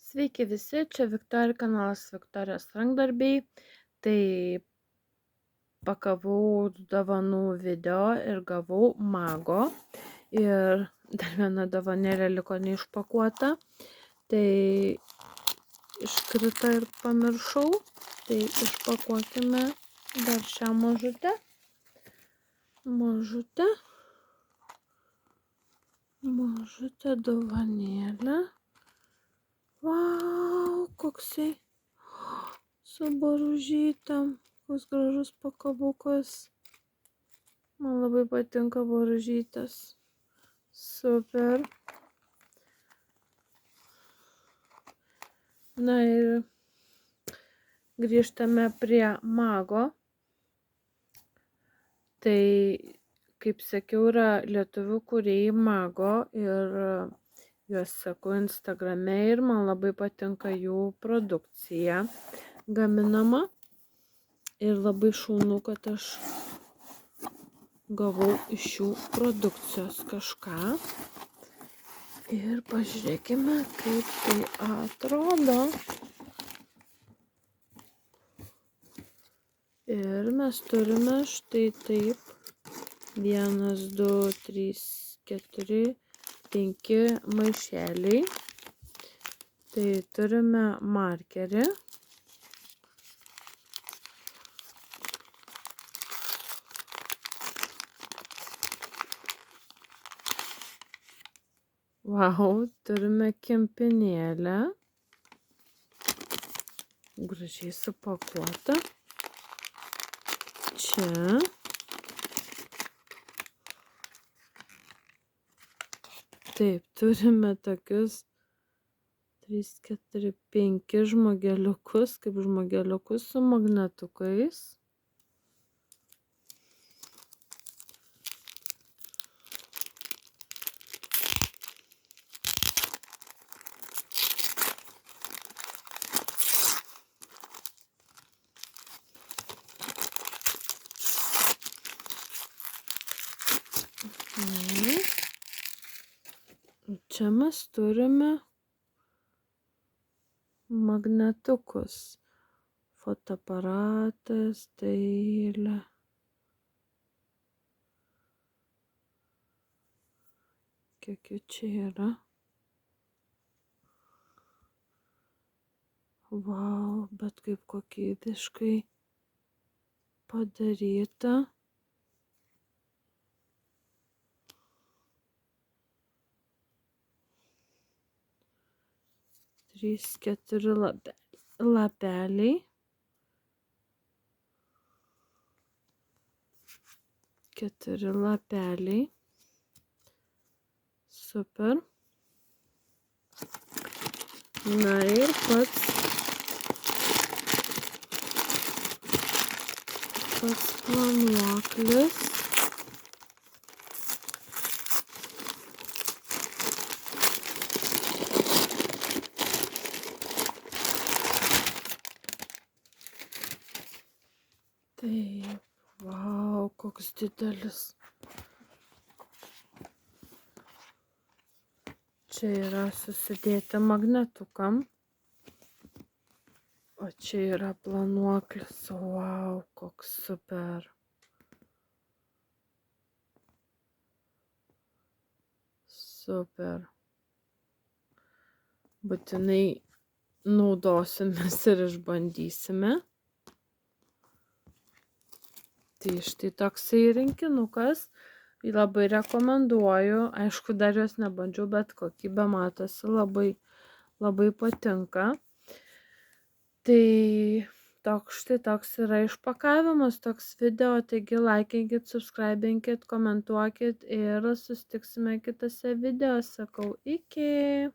Sveiki visi, čia Viktorija, kanalas Viktorijos rankdarbiai. Tai pakavau dovanų video ir gavau mago. Ir dar viena dovanėlė liko neišpakuota. Tai iškrito ir pamiršau. Tai išpakuokime dar šią mažutę. Mažutę dovanėlę. Vau, koksai su boružytėm, koks gražus pakabukas. Man labai patinka boružytės. Super. Na ir grįžtame prie mago. Tai, kaip sakiau, yra lietuvių kūrėjai mago ir juos seku Instagrame ir man labai patinka jų produkcija gaminama. Ir labai šaunu, kad aš gavau iš jų produkcijos kažką. Ir pažiūrėkime, kaip tai atrodo. Ir mes turime štai taip. 1, 2, 3, 4, 5 maišeliai. Tai turime markerį. Vau, turime kempinėlę. Gražiai supakuota. Čia. Taip, turime tokius 3, 4, 5 žmogeliukus, kaip žmogeliukus su magnetukais. Čia mes turime magnetukus. Fotoaparatas, dailė. Kiek jų čia yra? Vau, bet kaip kokybiškai padaryta. 3, 4 lapeliai. 4 lapeliai. Super. Na ir pats planuoklis. Taip, vau, koks didelis. Čia yra susidėti magnetukam. O čia yra planuoklis. Vau, koks super. Super. Būtinai naudosimės ir išbandysime. Tai štai toksai rinkinukas. Labai rekomenduoju. Aišku, dar jos nebandžiau, bet kokybė matosi labai patinka. Tai toks yra išpakavimas, toks video. Taigi laikinkit, subscribinkit, komentuokit ir susitiksime kitose video. Sakau, iki.